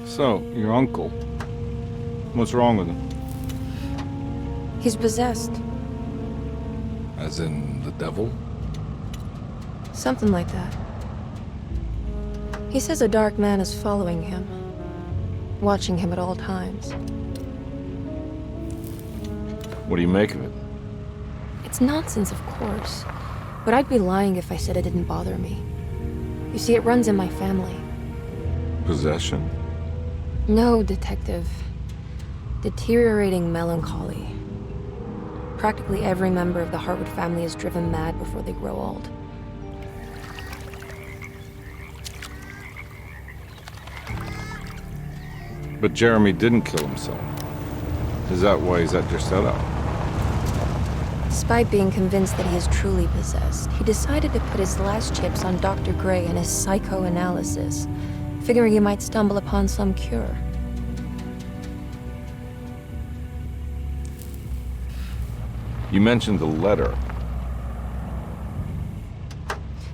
So, your uncle. What's wrong with him? He's possessed. As in the devil? Something like that. He says a dark man is following him, watching him at all times. What do you make of it? It's nonsense, of course, but I'd be lying if I said it didn't bother me. You see, it runs in my family. Possession? No, Detective. Deteriorating melancholy. Practically every member of the Hartwood family is driven mad before they grow old. But Jeremy didn't kill himself. Is that why he's at your setup? Despite being convinced that he is truly possessed, he decided to put his last chips on Dr. Gray and his psychoanalysis, figuring he might stumble upon some cure. You mentioned the letter.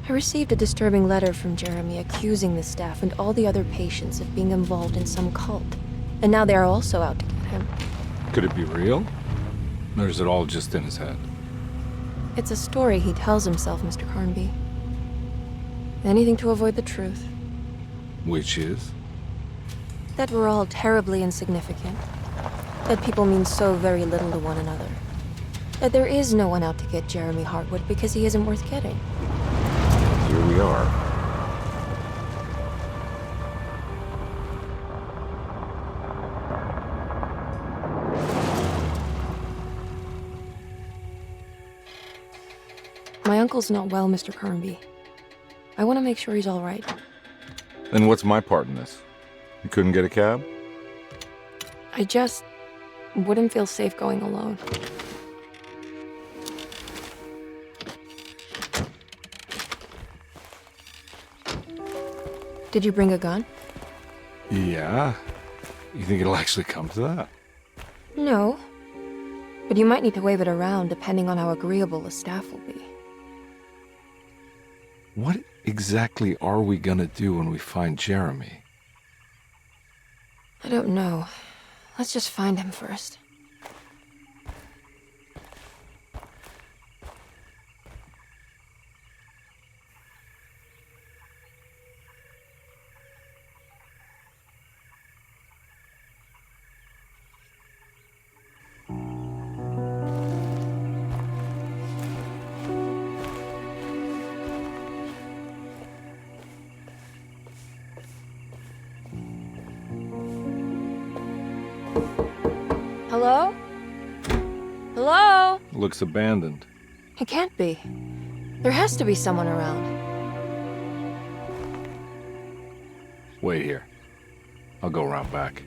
I received a disturbing letter from Jeremy accusing the staff and all the other patients of being involved in some cult. And now they are also out to get him. Could it be real? Or is it all just in his head? It's a story he tells himself, Mr. Carnby. Anything to avoid the truth. Which is? That we're all terribly insignificant. That people mean so very little to one another. That there is no one out to get Jeremy Hartwood because he isn't worth getting. Here we are. My uncle's not well, Mr. Carnby. I want to make sure he's all right. Then what's my part in this? You couldn't get a cab? I just wouldn't feel safe going alone. Did you bring a gun? Yeah. You think it'll actually come to that? No. But you might need to wave it around depending on how agreeable the staff will be. What exactly are we gonna do when we find Jeremy? I don't know. Let's just find him first. Hello? Hello? Looks abandoned. It can't be. There has to be someone around. Wait here. I'll go around back.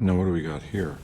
Now what do we got here?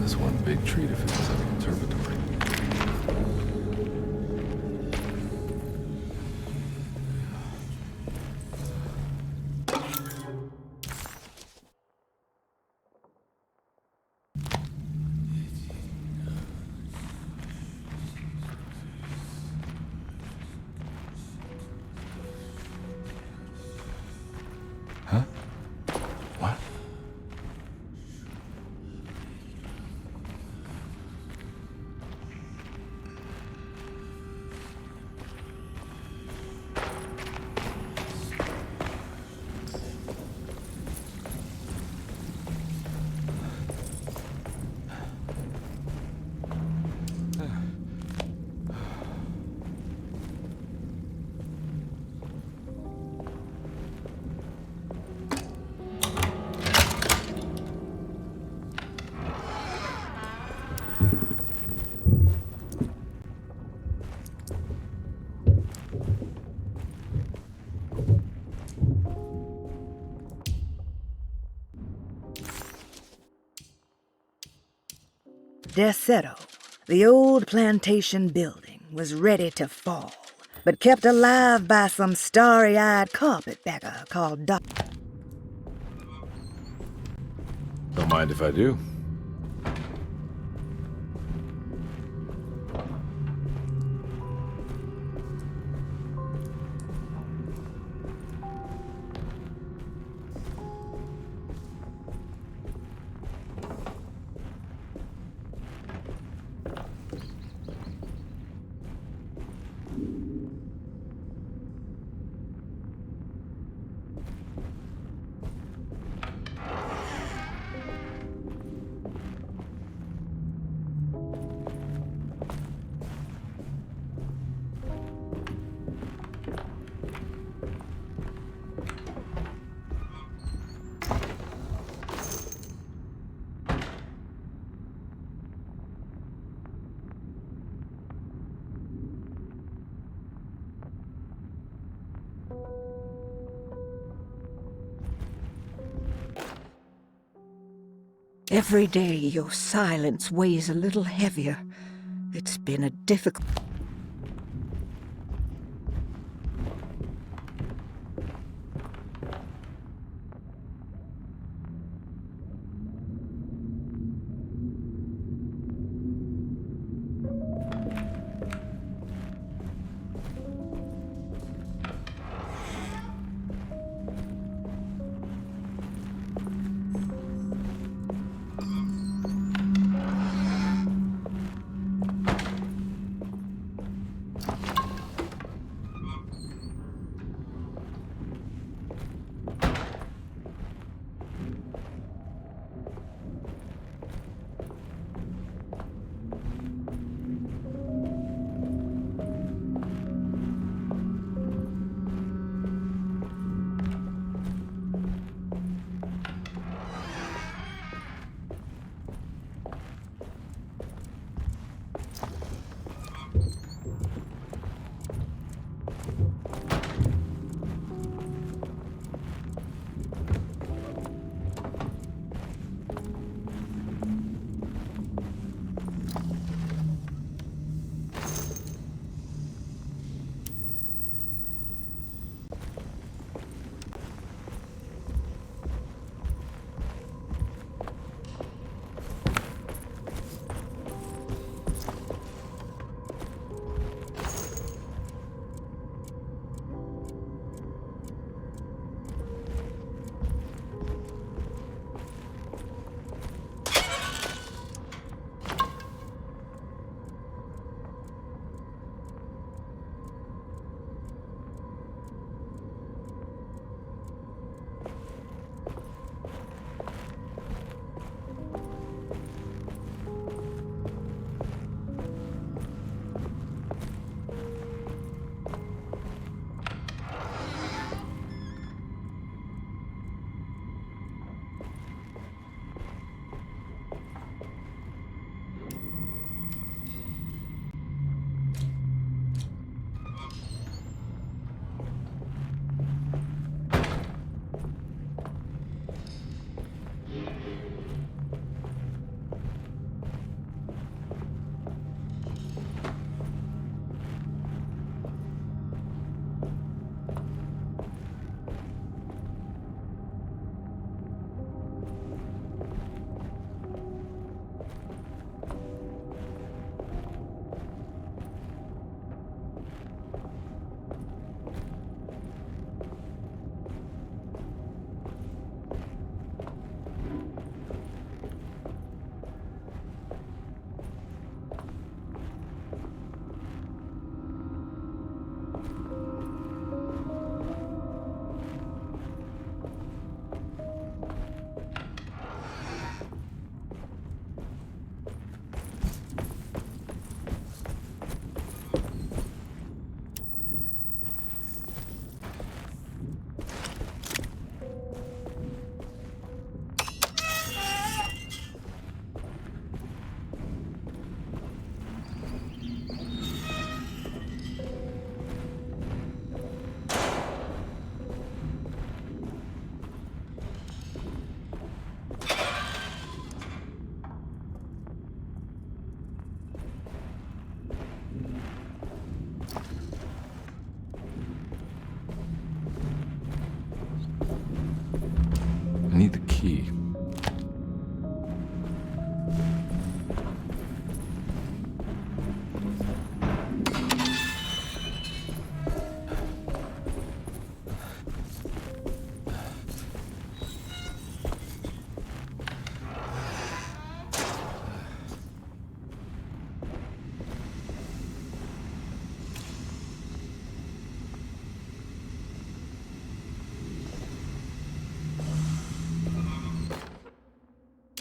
this one big tree to fit inside the conservatory. Huh? What? Deseto, the old plantation building, was ready to fall, but kept alive by some starry-eyed carpetbagger called Doc. Don't mind if I do. Every day your silence weighs a little heavier. It's been a difficult...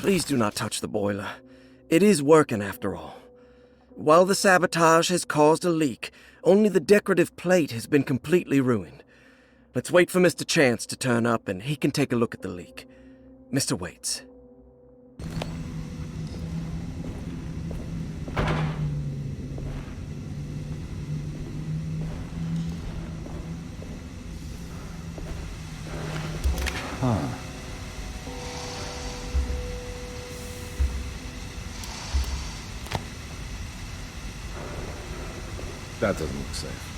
Please do not touch the boiler. It is working after all. While the sabotage has caused a leak, only the decorative plate has been completely ruined. Let's wait for Mr. Chance to turn up and he can take a look at the leak. Mr. Waits. That doesn't look safe.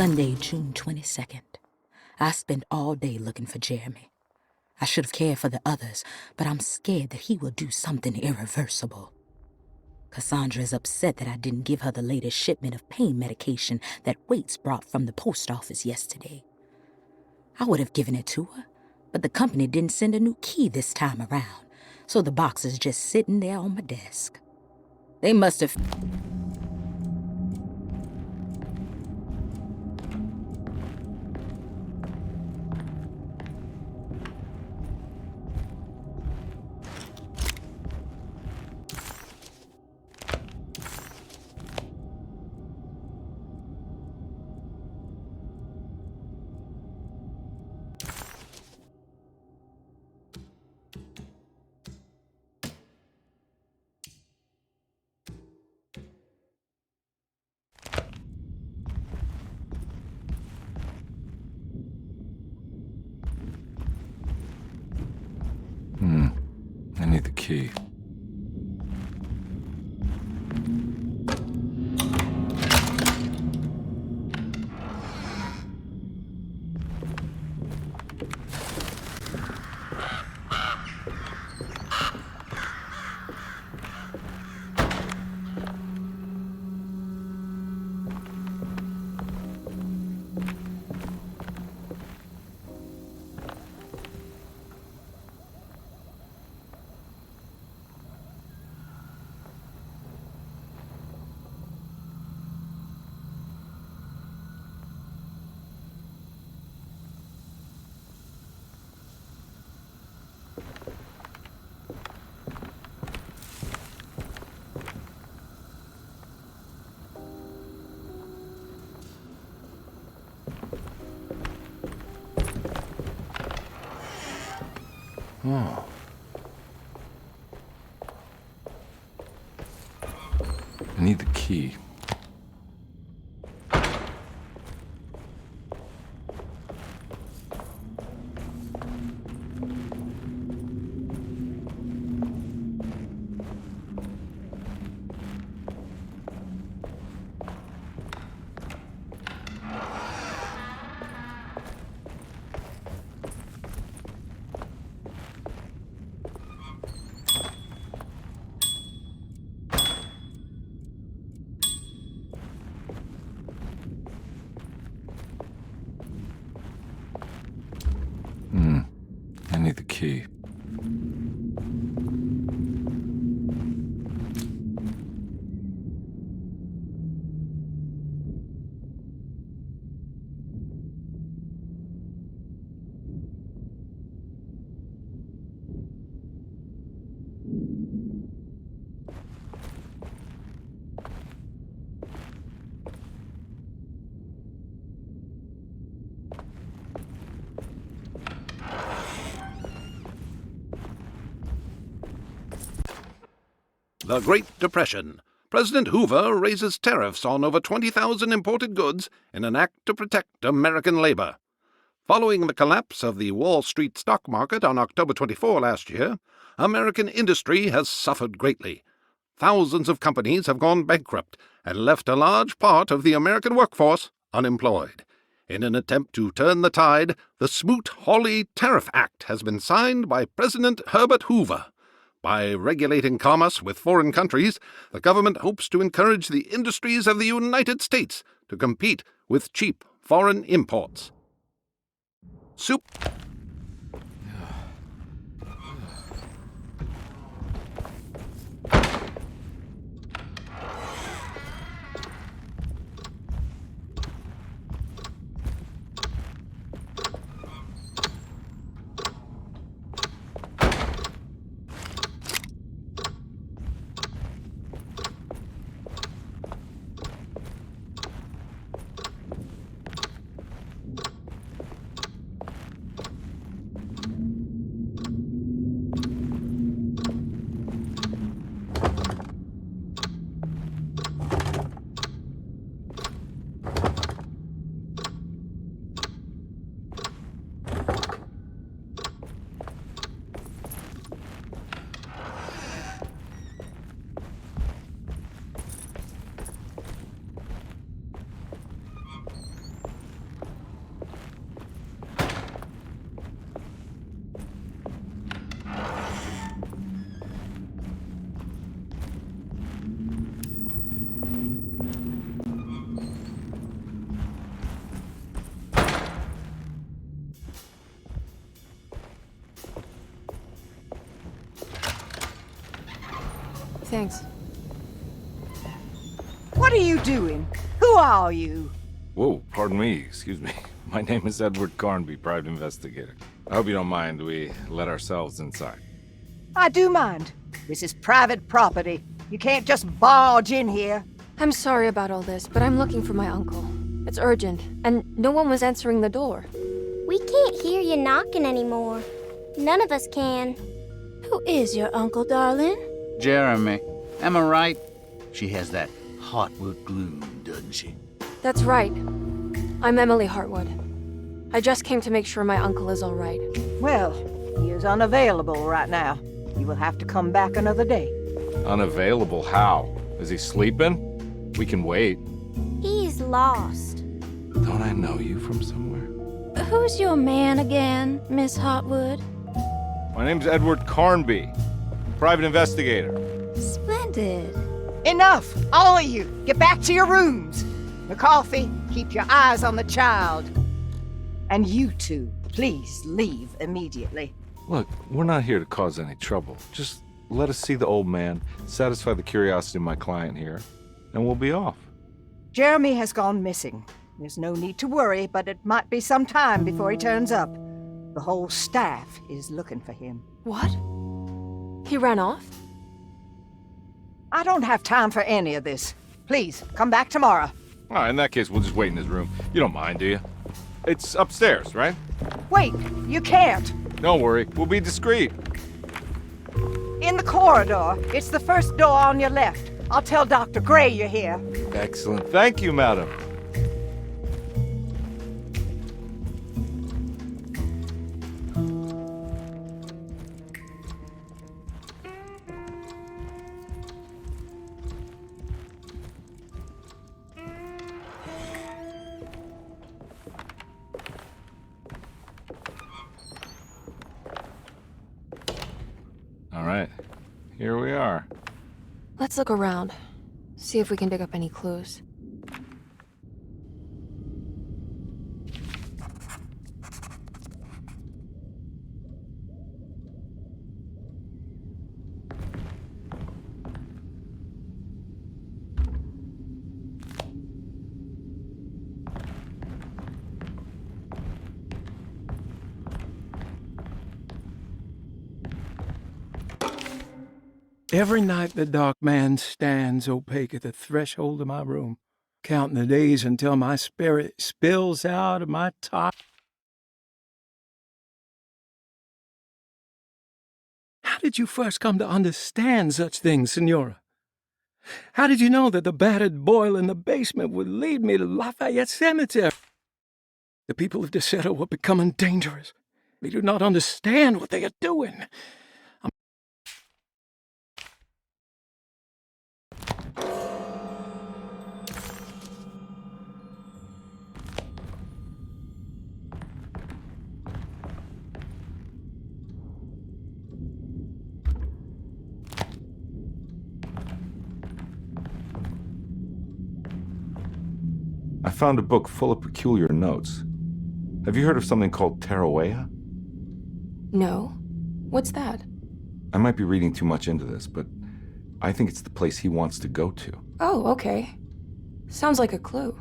Sunday, June 22nd. I spent all day looking for Jeremy. I should have cared for the others, but I'm scared that he will do something irreversible. Cassandra is upset that I didn't give her the latest shipment of pain medication that Waits brought from the post office yesterday. I would have given it to her, but the company didn't send a new key this time around, so the box is just sitting there on my desk. They must have... I need the key. Oh. I need the key. I need the key. The Great Depression. President Hoover raises tariffs on over 20,000 imported goods in an act to protect American labor. Following the collapse of the Wall Street stock market on October 24 last year, American industry has suffered greatly. Thousands of companies have gone bankrupt and left a large part of the American workforce unemployed. In an attempt to turn the tide, the Smoot-Hawley Tariff Act has been signed by President Herbert Hoover. By regulating commerce with foreign countries, the government hopes to encourage the industries of the United States to compete with cheap foreign imports. Thanks. What are you doing? Who are you? Whoa, pardon me, excuse me. My name is Edward Carnby, private investigator. I hope you don't mind we let ourselves inside. I do mind. This is private property. You can't just barge in here. I'm sorry about all this, but I'm looking for my uncle. It's urgent, and no one was answering the door. We can't hear you knocking anymore. None of us can. Who is your uncle, darling? Jeremy. Am I right? She has that Hartwood gloom, doesn't she? That's right. I'm Emily Hartwood. I just came to make sure my uncle is all right. Well, he is unavailable right now. You will have to come back another day. Unavailable how? Is he sleeping? We can wait. He's lost. Don't I know you from somewhere? Who's your man again, Miss Hartwood? My name's Edward Carnby, private investigator. Splendid. Enough! All of you! Get back to your rooms! McCarthy, keep your eyes on the child. And you two, please leave immediately. Look, we're not here to cause any trouble. Just let us see the old man, satisfy the curiosity of my client here, and we'll be off. Jeremy has gone missing. There's no need to worry, but it might be some time before he turns up. The whole staff is looking for him. What? He ran off? I don't have time for any of this. Please, come back tomorrow. All right, in that case, we'll just wait in his room. You don't mind, do you? It's upstairs, right? Wait, you can't. Don't worry, we'll be discreet. In the corridor. It's the first door on your left. I'll tell Dr. Gray you're here. Excellent. Thank you, madam. All right, here we are. Let's look around. See if we can dig up any clues. Every night the dark man stands opaque at the threshold of my room, counting the days until my spirit spills out of my top. How did you first come to understand such things, Senora? How did you know that the battered boil in the basement would lead me to Lafayette Cemetery? The people of Deseto are becoming dangerous. They do not understand what they are doing. I found a book full of peculiar notes. Have you heard of something called Tarawea? No. What's that? I might be reading too much into this, but I think it's the place he wants to go to. Oh, okay. Sounds like a clue.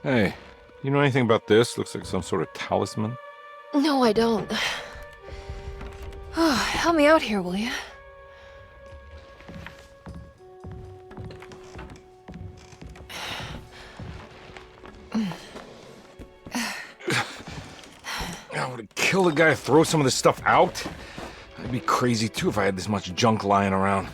Hey, you know anything about this? Looks like some sort of talisman. No, I don't. Oh, help me out here, will you? I would have killed a guy to throw some of this stuff out. I'd be crazy too if I had this much junk lying around.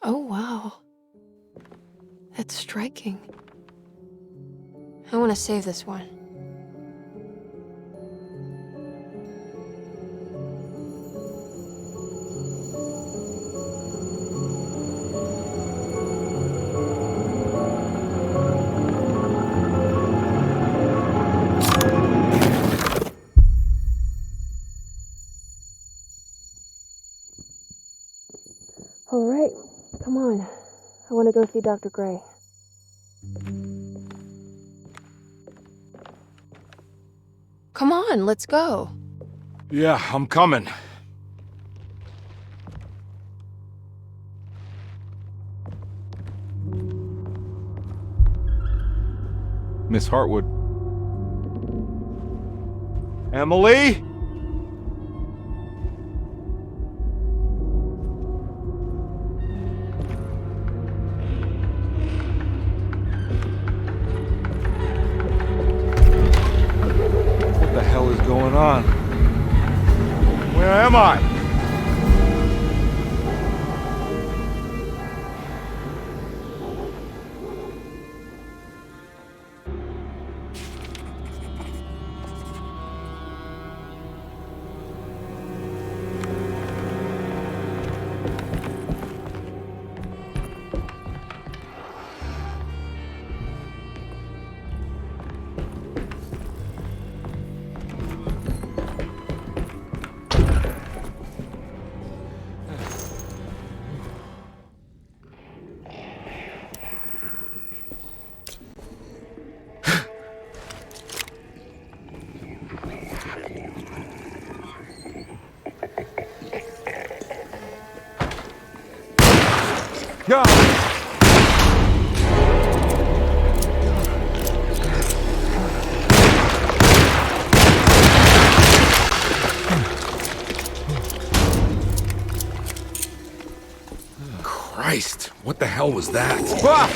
Oh, wow. That's striking. I want to save this one. All right, come on. I want to go see Dr. Gray. Come on, let's go. Yeah, I'm coming. Miss Hartwood. Emily? Where am I? Go! Christ, what the hell was that? Ah!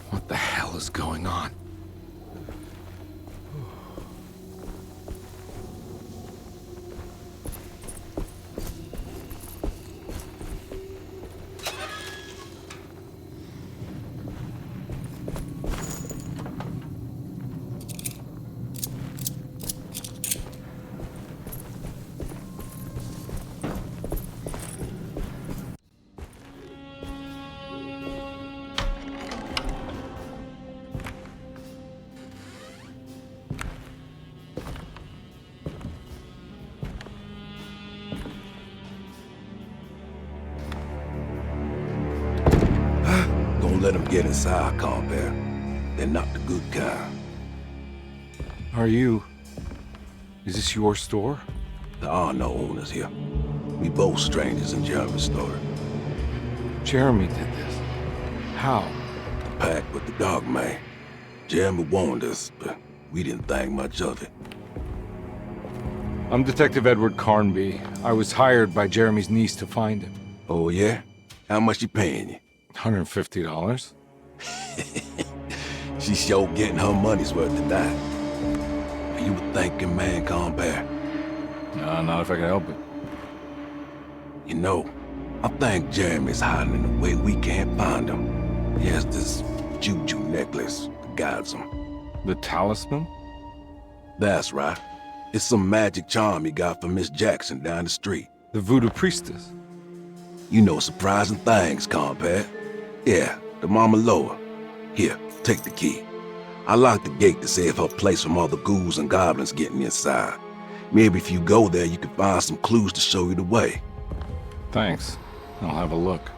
What the hell is going on? Don't let them get inside, compare. They're not the good kind. Are you... Is this your store? There are no owners here. We both strangers in Jeremy's story. Jeremy did this. How? The pact with the Dark Man. Jeremy warned us, but we didn't think much of it. I'm Detective Edward Carnby. I was hired by Jeremy's niece to find him. Oh, yeah? How much she paying you? $150. She's sure getting her money's worth tonight. Are you a thinking man, compare? No, not if I can help it. You know, I think Jeremy's hiding in a way we can't find him. He has this juju necklace that guides him. The talisman? That's right. It's some magic charm he got from Miss Jackson down the street. The voodoo priestess? You know surprising things, compare. Yeah, the Mama Loa. Here, take the key. I locked the gate to save her place from all the ghouls and goblins getting inside. Maybe if you go there, you can find some clues to show you the way. Thanks. I'll have a look.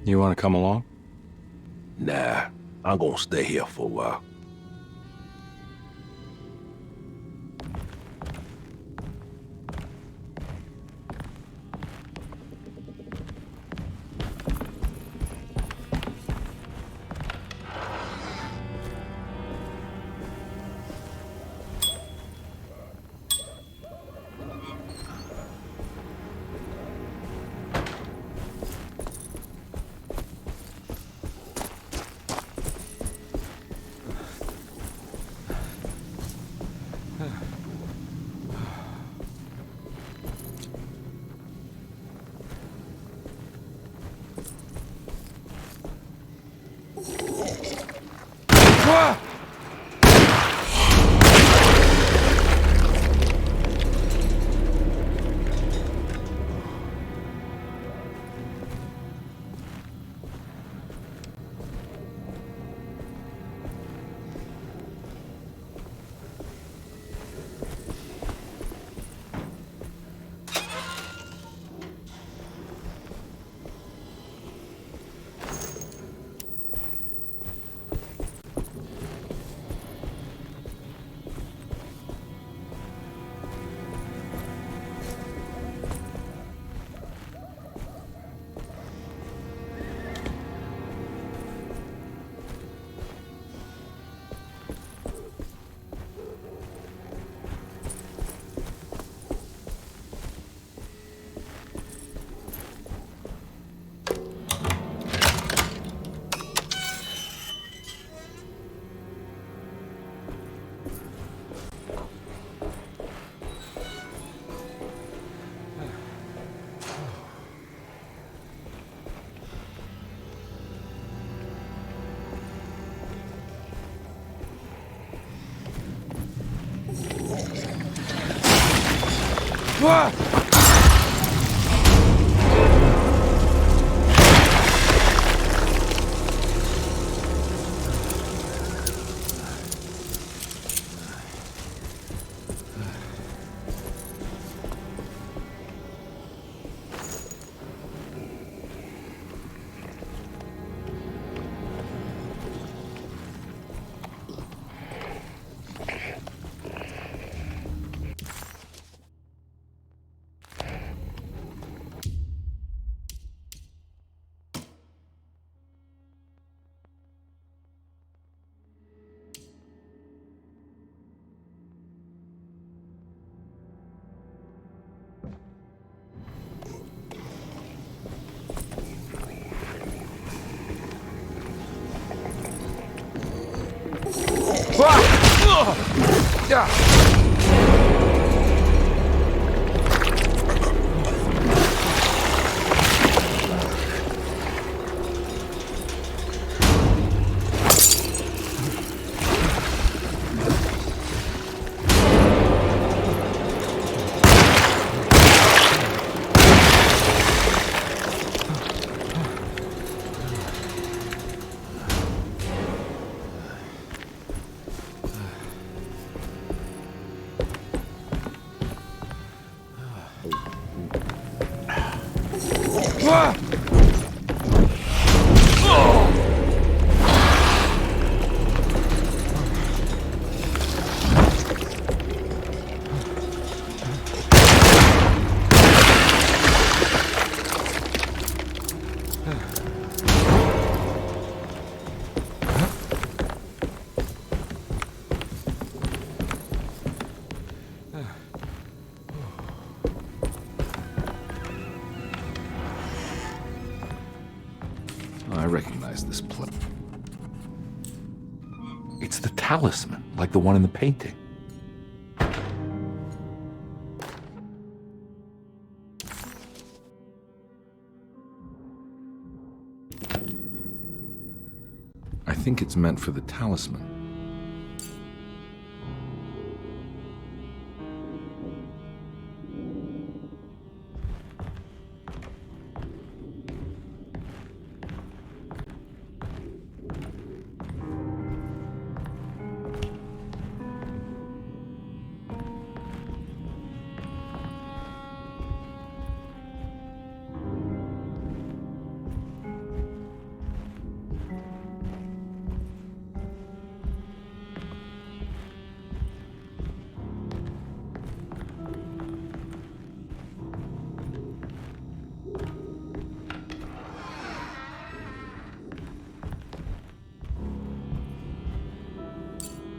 You want to come along? Nah, I'm gonna stay here for a while. I recognize this place. It's the talisman, like the one in the painting. I think it's meant for the talisman.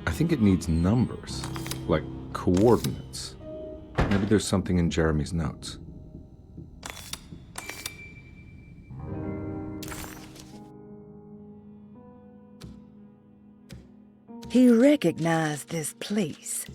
I think it needs numbers, like coordinates. Maybe there's something in Jeremy's notes. He recognized this place.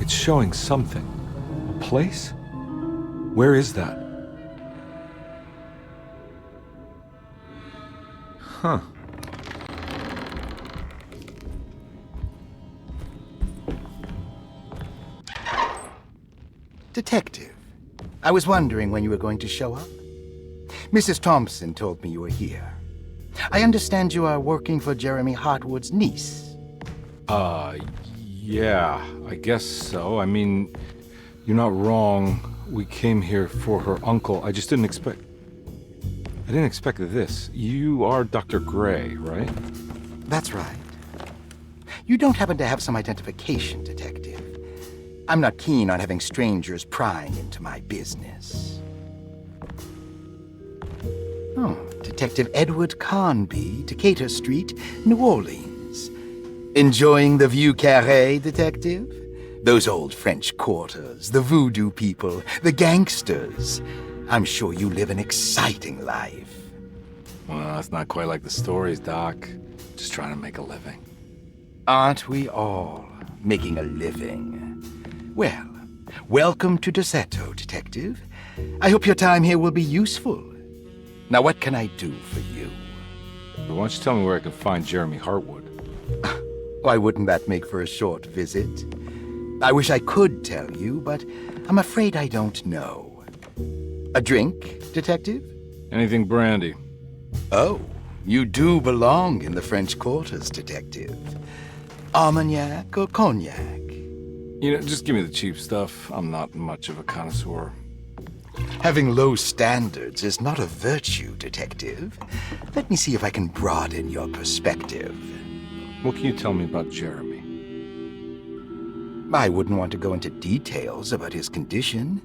It's showing something. A place? Where is that? Huh. Detective, I was wondering when you were going to show up. Mrs. Thompson told me you were here. I understand you are working for Jeremy Hartwood's niece. Yeah, I guess so. I mean, you're not wrong. We came here for her uncle. I just didn't expect... I didn't expect this. You are Dr. Gray, right? That's right. You don't happen to have some identification, Detective. I'm not keen on having strangers prying into my business. Oh, Detective Edward Carnby, Decatur Street, New Orleans. Enjoying the Vieux Carré, Detective? Those old French quarters, the voodoo people, the gangsters. I'm sure you live an exciting life. Well, it's not quite like the stories, Doc. Just trying to make a living. Aren't we all making a living? Well, welcome to Deseto, Detective. I hope your time here will be useful. Now, what can I do for you? Why don't you tell me where I can find Jeremy Hartwood? Why wouldn't that make for a short visit? I wish I could tell you, but I'm afraid I don't know. A drink, Detective? Anything brandy. Oh, you do belong in the French quarters, Detective. Armagnac or cognac? You know, just give me the cheap stuff. I'm not much of a connoisseur. Having low standards is not a virtue, Detective. Let me see if I can broaden your perspective. What can you tell me about Jeremy? I wouldn't want to go into details about his condition.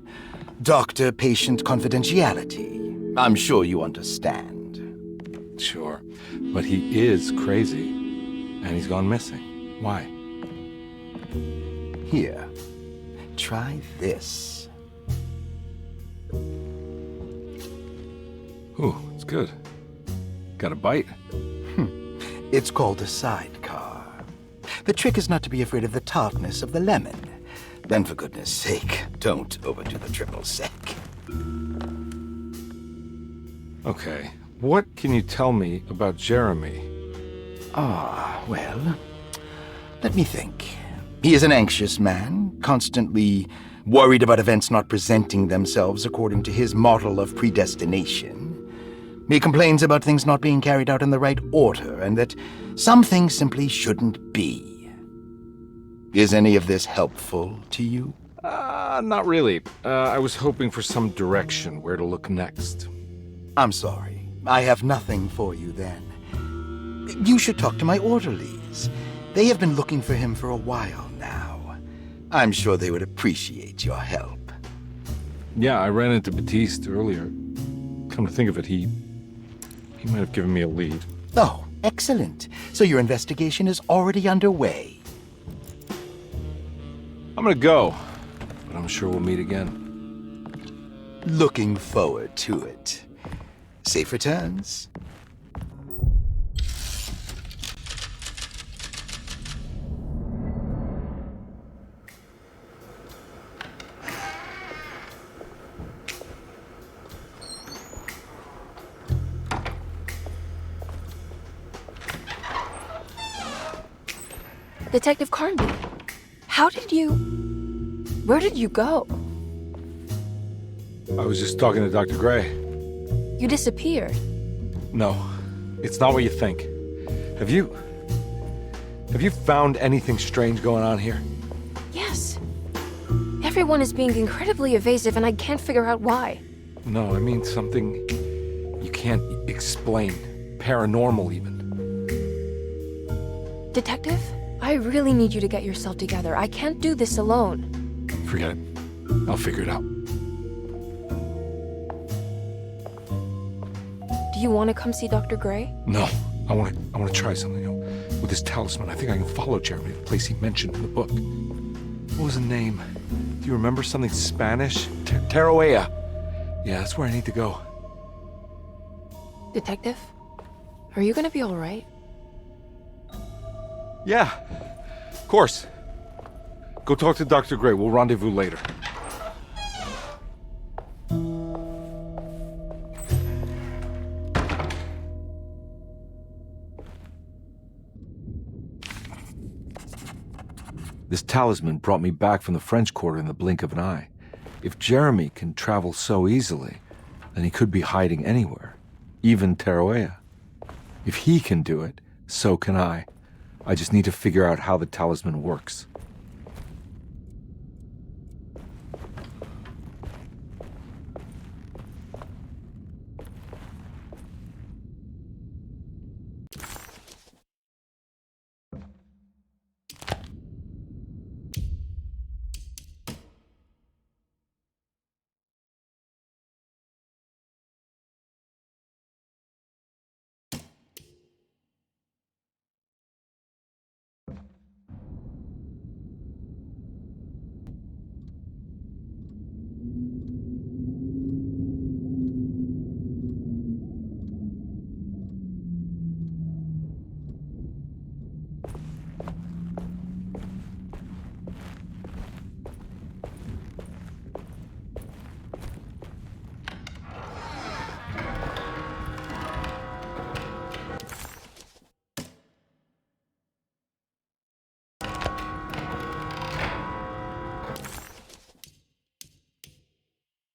Doctor-patient confidentiality. I'm sure you understand. Sure, but he is crazy, and he's gone missing. Why? Here, try this. Ooh, it's good. Got a bite? It's called a sidecar. The trick is not to be afraid of the tartness of the lemon. Then, for goodness sake, don't overdo the triple sec. Okay, what can you tell me about Jeremy? Well, let me think. He is an anxious man, constantly worried about events not presenting themselves according to his model of predestination. He complains about things not being carried out in the right order, and that some things simply shouldn't be. Is any of this helpful to you? Not really. I was hoping for some direction where to look next. I'm sorry. I have nothing for you then. You should talk to my orderlies. They have been looking for him for a while now. I'm sure they would appreciate your help. Yeah, I ran into Batiste earlier. Come to think of it, he might have given me a lead. Oh, excellent. So your investigation is already underway. I'm gonna go, but I'm sure we'll meet again. Looking forward to it. Safe returns. Detective Carnby, where did you go? I was just talking to Dr. Gray. You disappeared. No, it's not what you think. Have you found anything strange going on here? Yes. Everyone is being incredibly evasive and I can't figure out why. No, I mean something you can't explain. Paranormal, even. Detective, I really need you to get yourself together. I can't do this alone. Forget it. I'll figure it out. Do you want to come see Dr. Gray? No, I want to try something. You know, with this talisman, I think I can follow Jeremy to the place he mentioned in the book. What was the name? Do you remember something Spanish? Tarawea. Yeah, that's where I need to go. Detective, are you gonna be all right? Yeah, of course. Of Go talk to Dr. Gray. We'll rendezvous later. This talisman brought me back from the French Quarter in the blink of an eye. If Jeremy can travel so easily, then he could be hiding anywhere, even Tarawea. If he can do it, so can I. I just need to figure out how the talisman works.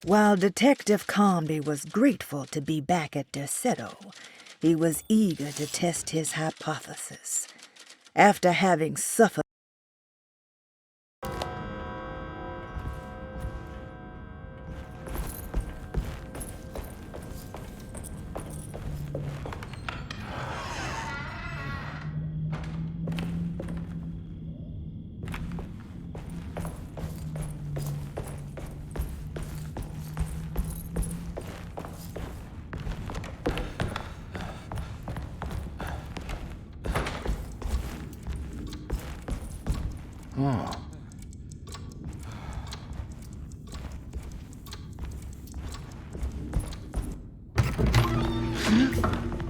While Detective Comby was grateful to be back at Derceto, he was eager to test his hypothesis. After having suffered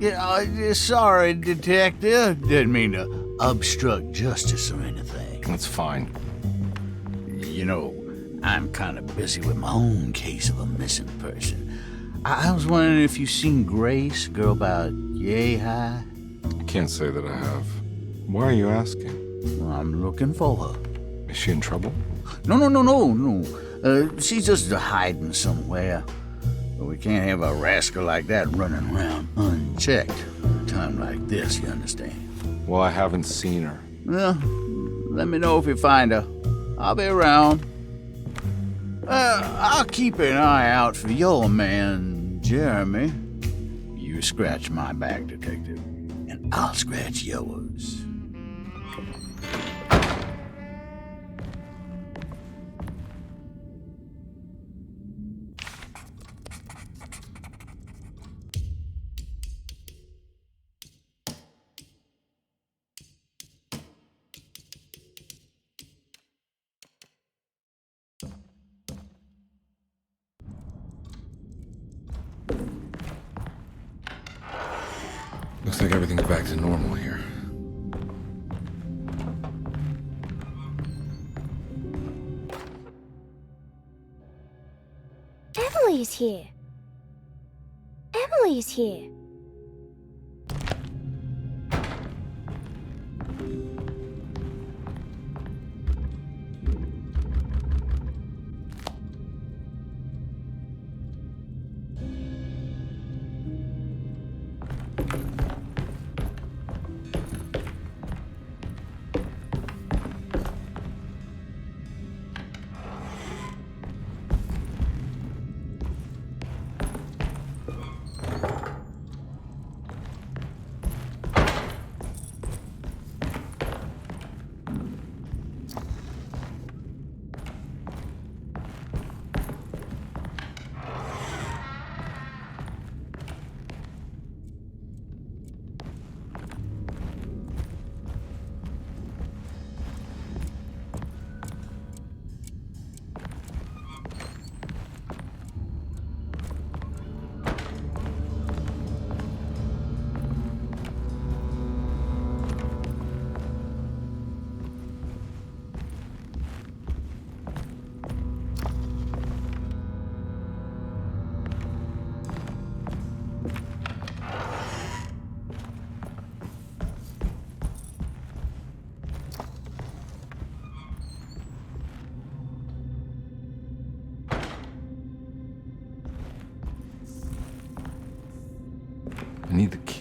Yeah, sorry, Detective. Didn't mean to obstruct justice or anything. That's fine. You know, I'm kind of busy with my own case of a missing person. I was wondering if you've seen Grace, girl about yay high? I can't say that I have. Why are you asking? Well, I'm looking for her. Is she in trouble? No. She's just hiding somewhere. But we can't have a rascal like that running around unchecked at a time like this, you understand? Well, I haven't seen her. Well, let me know if you find her. I'll be around. I'll keep an eye out for your man, Jeremy. You scratch my back, Detective, and I'll scratch yours. Looks like everything's back to normal here. Emily's here. Emily's here.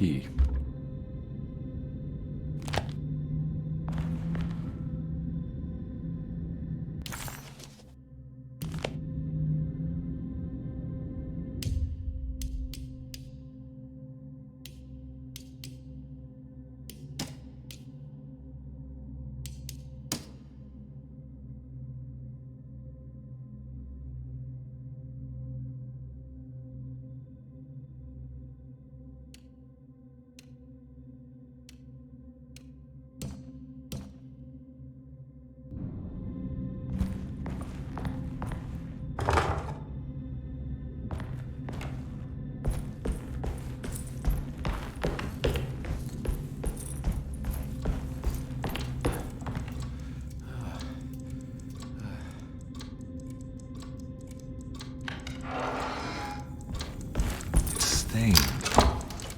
key.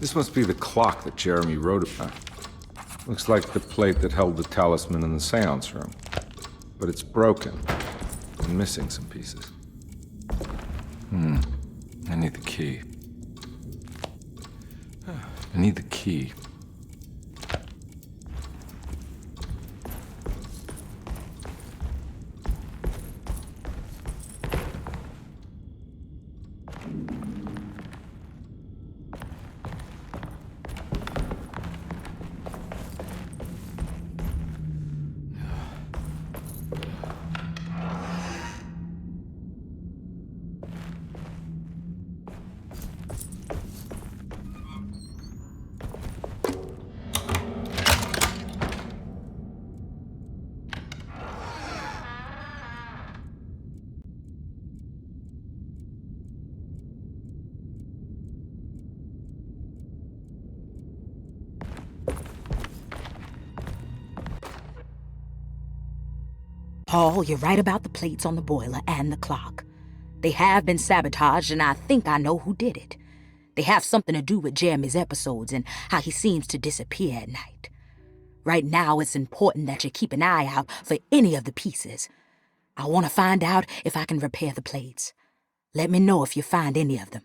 This must be the clock that Jeremy wrote about. Looks like the plate that held the talisman in the seance room. But it's broken and missing some pieces. I need the key. I need the key. Paul, you're right about the plates on the boiler and the clock. They have been sabotaged, and I think I know who did it. They have something to do with Jeremy's episodes and how he seems to disappear at night. Right now, it's important that you keep an eye out for any of the pieces. I want to find out if I can repair the plates. Let me know if you find any of them.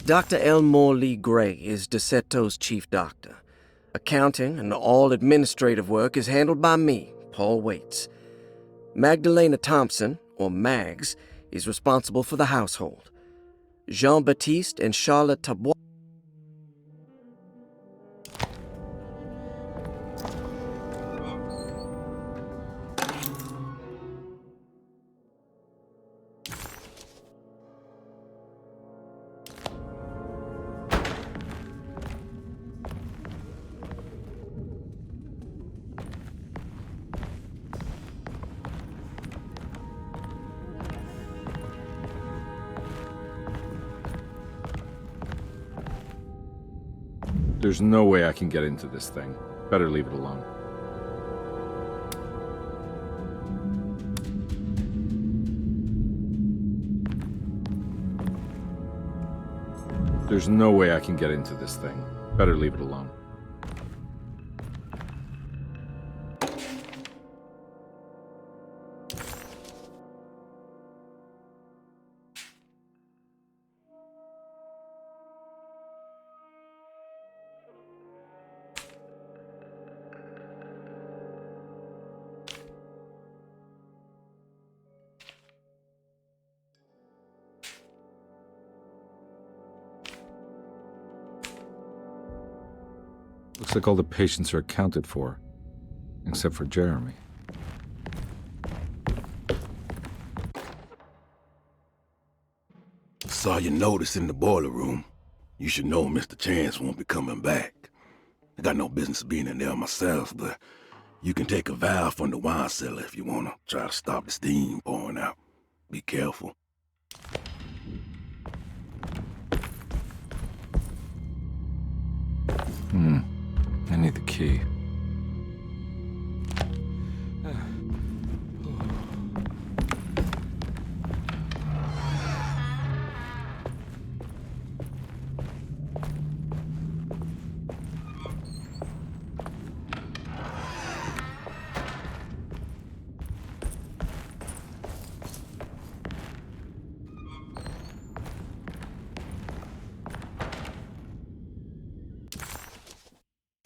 Dr. Elmore Lee Gray is DeSeto's chief doctor. Accounting and all administrative work is handled by me, Paul Waits. Magdalena Thompson, or Mags, is responsible for the household. Jean-Baptiste and Charlotte Tabois There's no way I can get into this thing. Better leave it alone. There's no way I can get into this thing. Better leave it alone. Looks like all the patients are accounted for, except for Jeremy. Saw your notice in the boiler room. You should know Mr. Chance won't be coming back. I got no business being in there myself, but you can take a valve from the wine cellar if you want to try to stop the steam pouring out. Be careful. I need the key.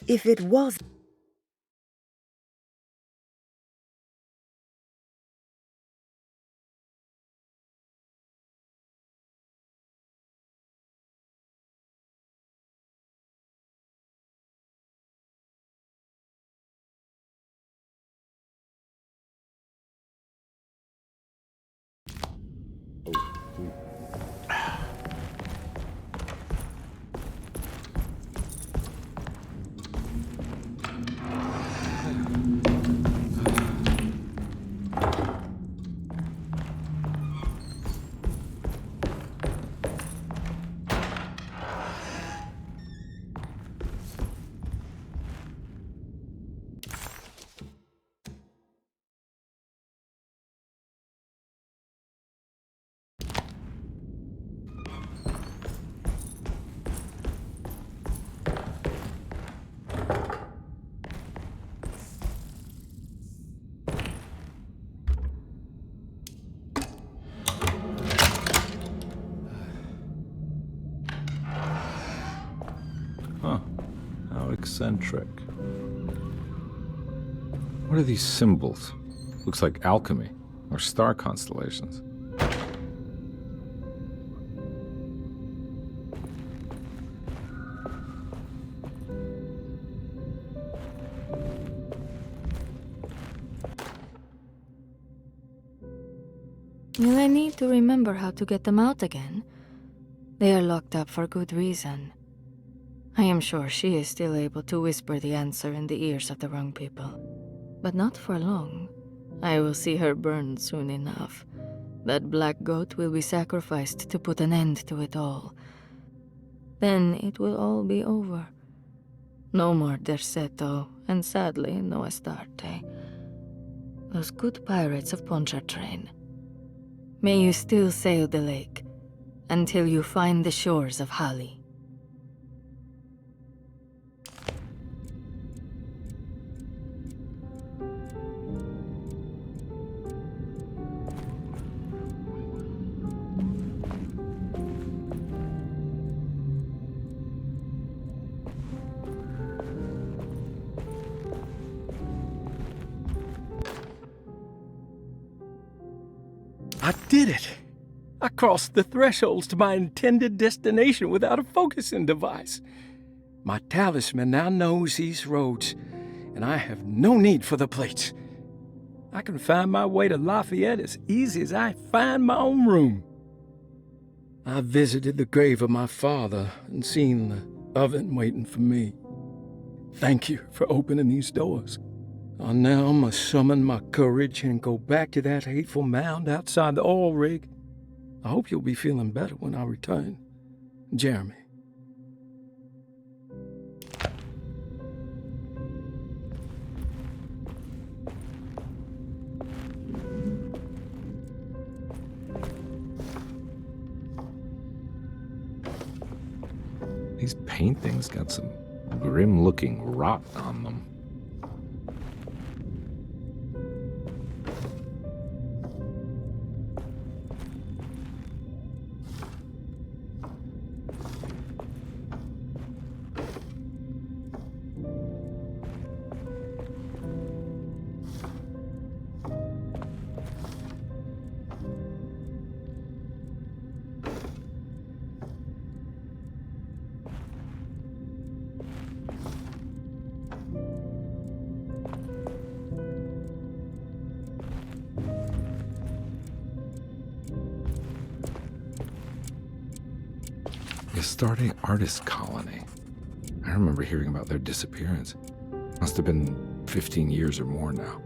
If it was... Huh. How eccentric. What are these symbols? Looks like alchemy, or star constellations. Will I need to remember how to get them out again? They are locked up for good reason. I am sure she is still able to whisper the answer in the ears of the wrong people. But not for long. I will see her burned soon enough. That black goat will be sacrificed to put an end to it all. Then it will all be over. No more Derceto, and sadly, no Astarte. Those good pirates of Pontchartrain. May you still sail the lake, until you find the shores of Hali. I did it! I crossed the thresholds to my intended destination without a focusing device. My talisman now knows these roads, and I have no need for the plates. I can find my way to Lafayette as easy as I find my own room. I visited the grave of my father and seen the oven waiting for me. Thank you for opening these doors. I now must summon my courage and go back to that hateful mound outside the oil rig. I hope you'll be feeling better when I return. Jeremy. These paintings got some grim-looking rot on them. Astarte Artist Colony. I remember hearing about their disappearance. Must have been 15 years or more now.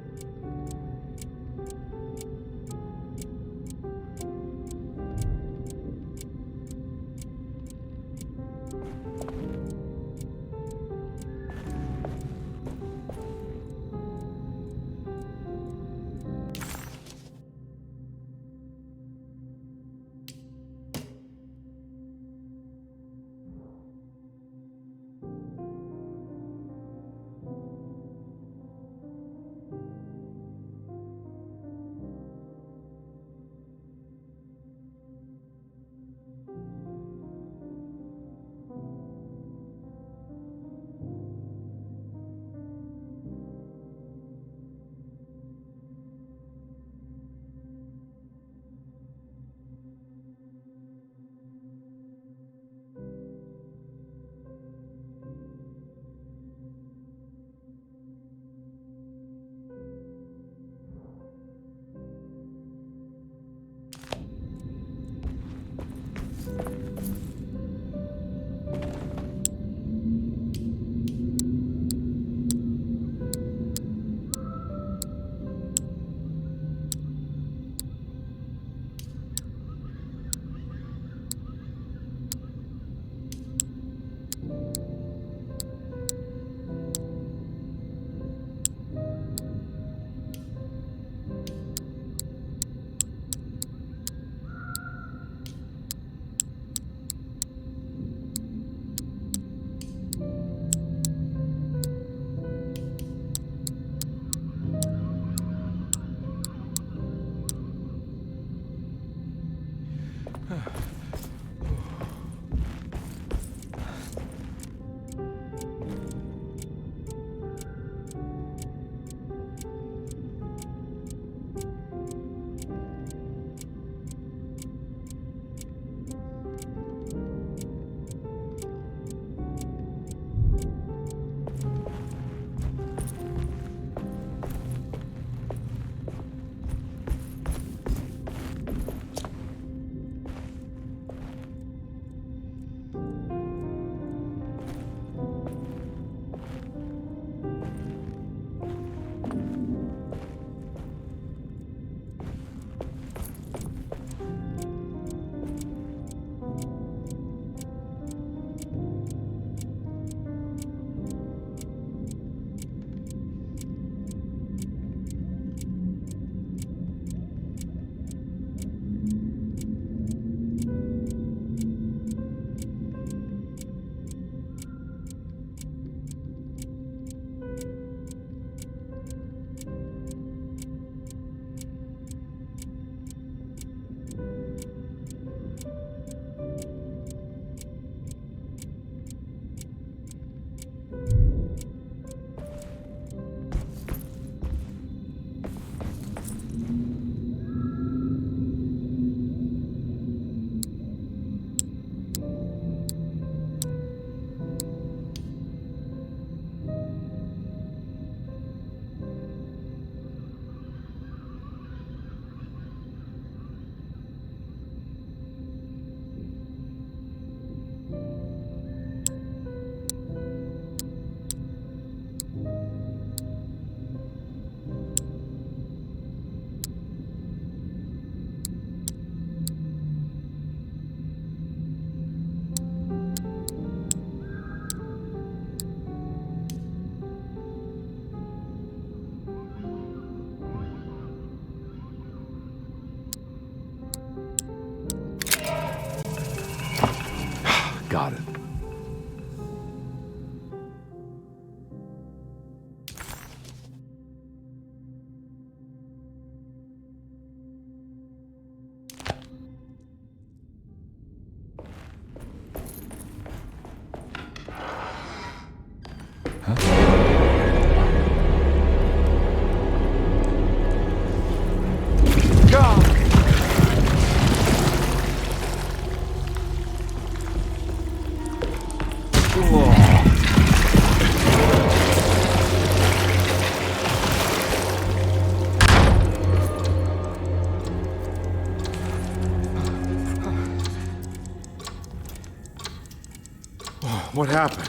What happened?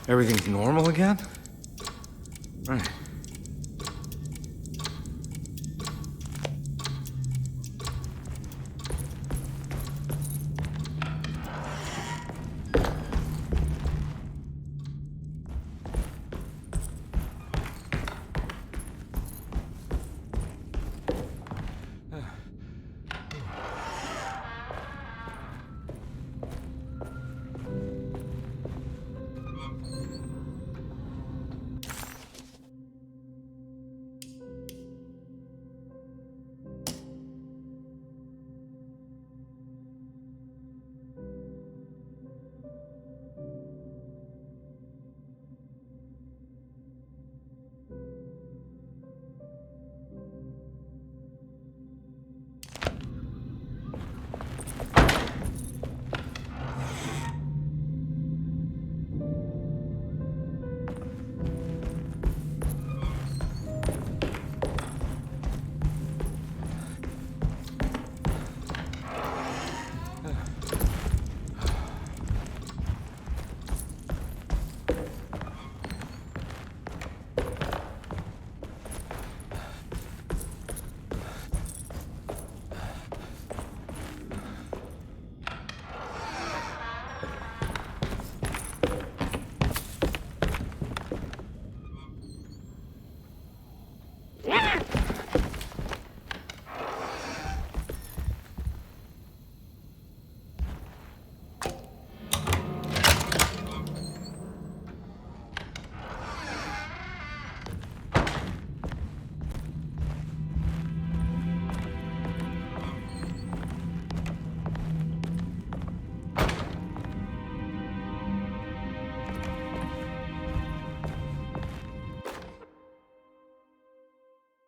Everything's normal again? Right.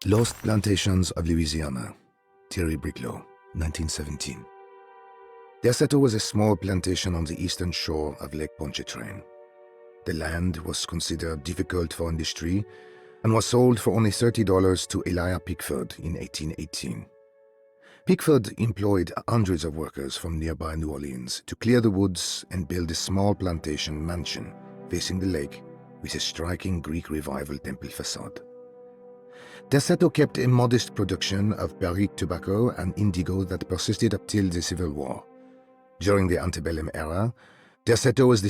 Lost Plantations of Louisiana, Thierry Briclot, 1917. Derceto was a small plantation on the eastern shore of Lake Pontchartrain. The land was considered difficult for industry and was sold for only $30 to Elijah Pickford in 1818. Pickford employed hundreds of workers from nearby New Orleans to clear the woods and build a small plantation mansion facing the lake with a striking Greek Revival temple facade. Derceto kept a modest production of barrique tobacco and indigo that persisted up till the Civil War. During the antebellum era, Derceto was the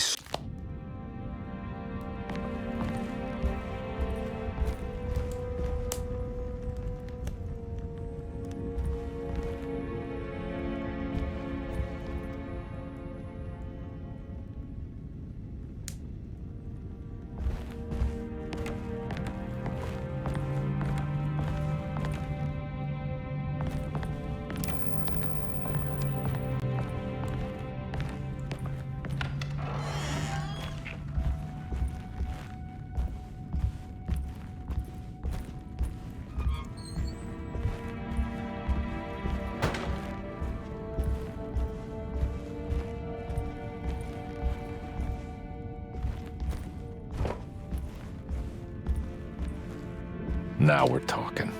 Now we're talking.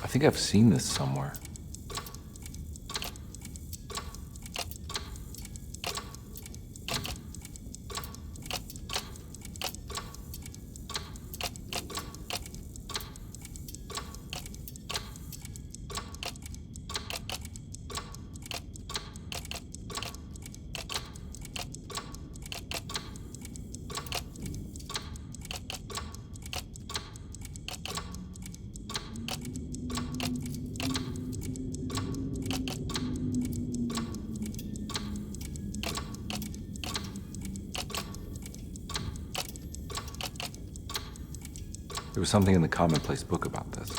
I think I've seen this somewhere. There was something in the commonplace book about this.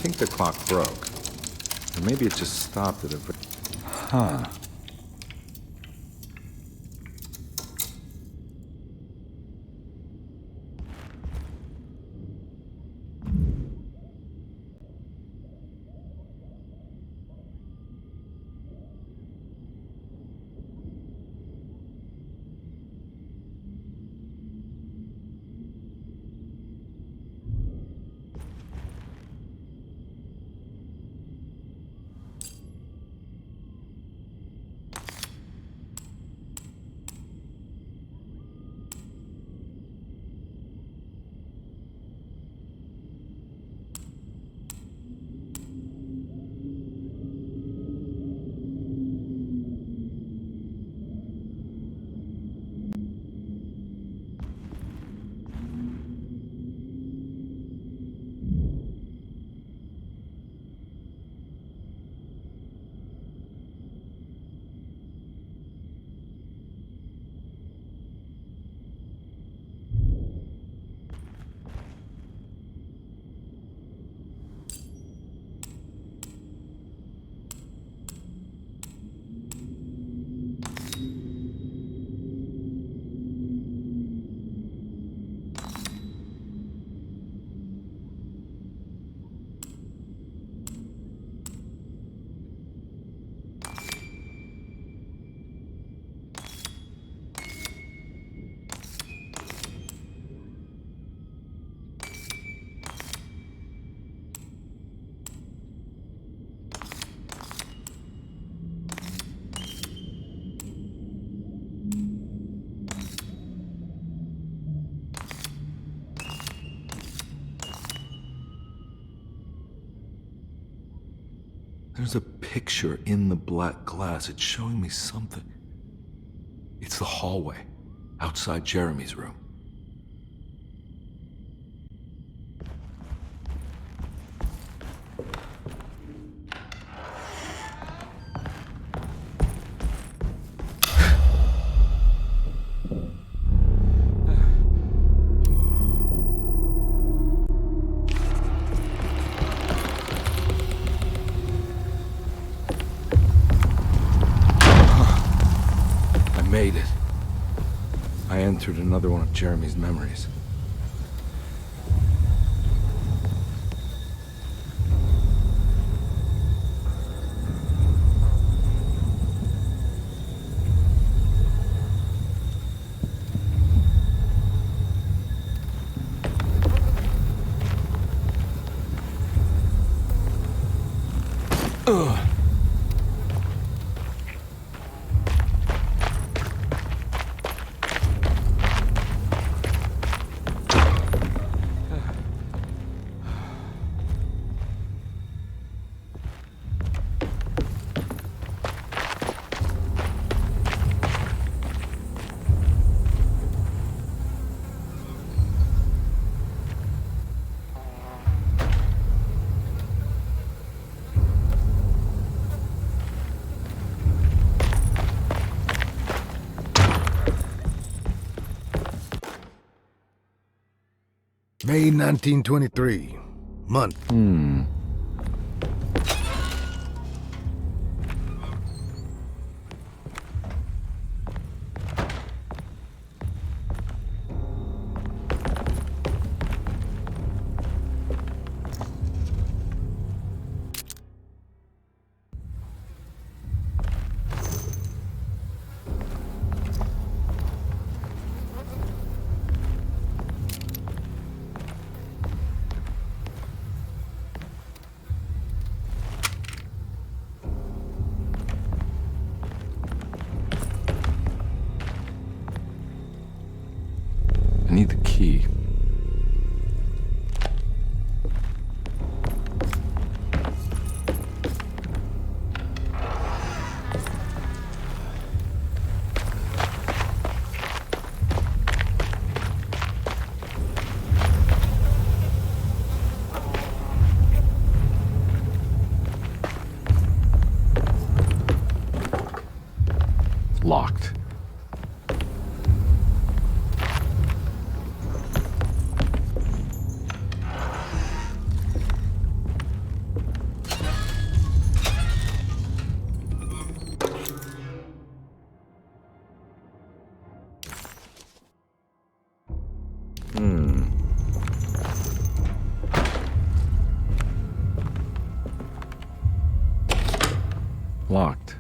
think the clock broke. Or maybe it just stopped at a... Huh. There's a picture in the black glass. It's showing me something. It's the hallway outside Jeremy's room. Made it. I entered another one of Jeremy's memories. Ugh. May 1923. Month. Locked.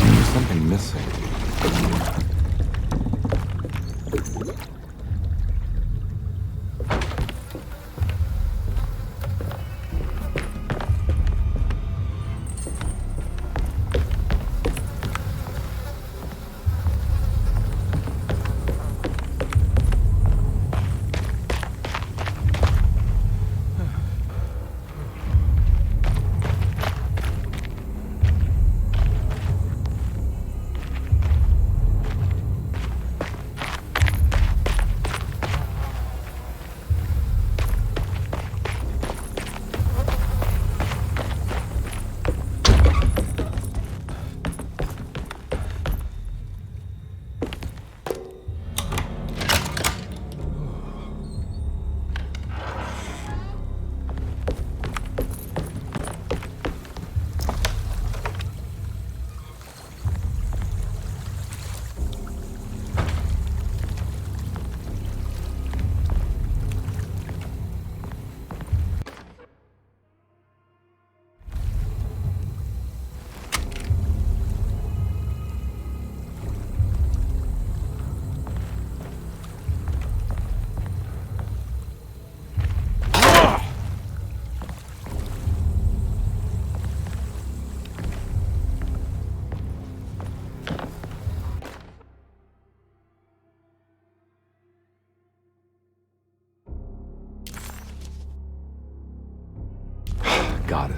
There's something missing. Got it.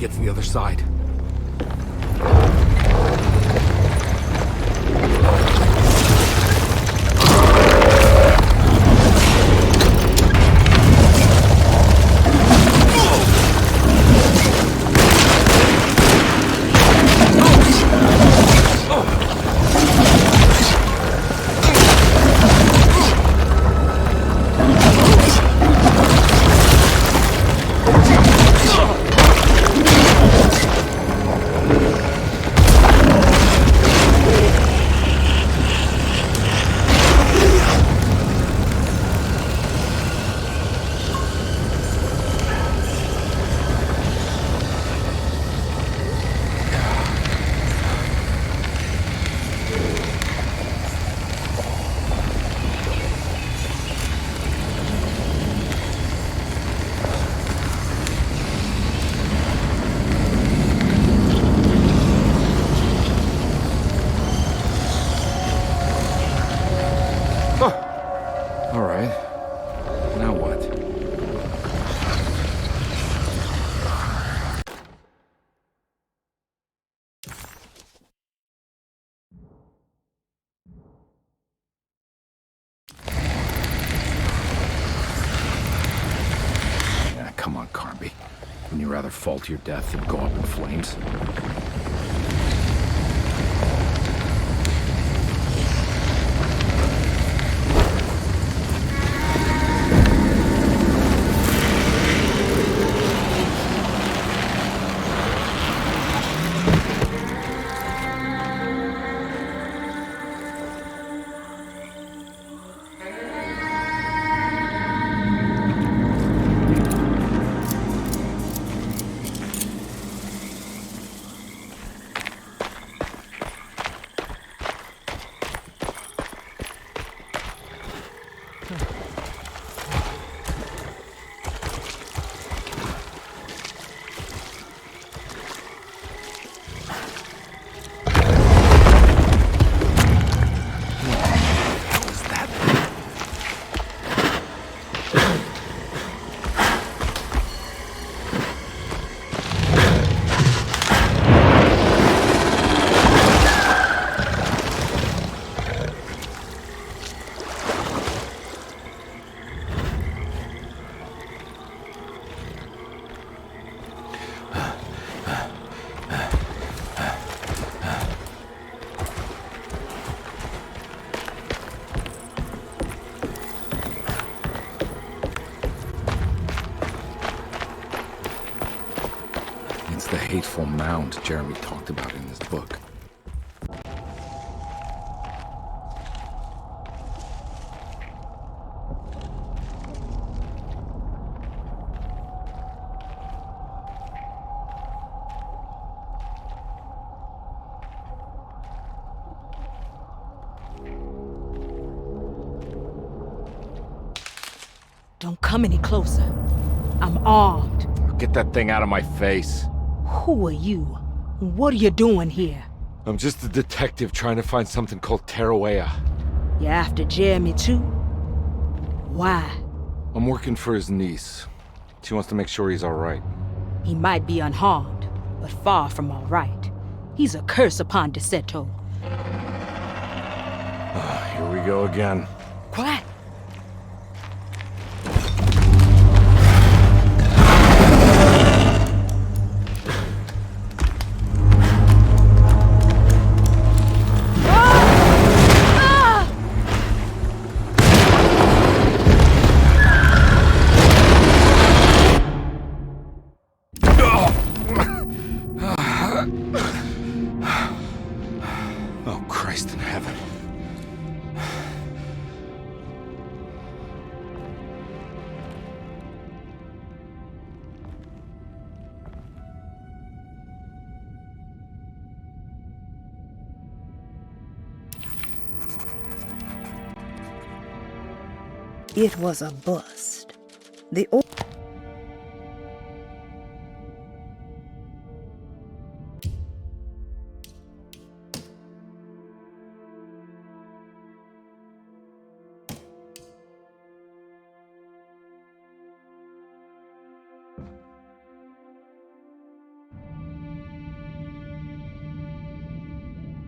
get to the other side. All right. Now what? Yeah, come on, Carby. Wouldn't you rather fall to your death than go up in flames? It's the hateful mound Jeremy talked about in his book. Don't come any closer. I'm armed. Get that thing out of my face. Who are you? What are you doing here? I'm just a detective trying to find something called Tarawea. You after Jeremy too? Why? I'm working for his niece. She wants to make sure he's all right. He might be unharmed, but far from all right. He's a curse upon DeSeto. Here we go again. Quiet. Oh, Christ in heaven. It was a bust. The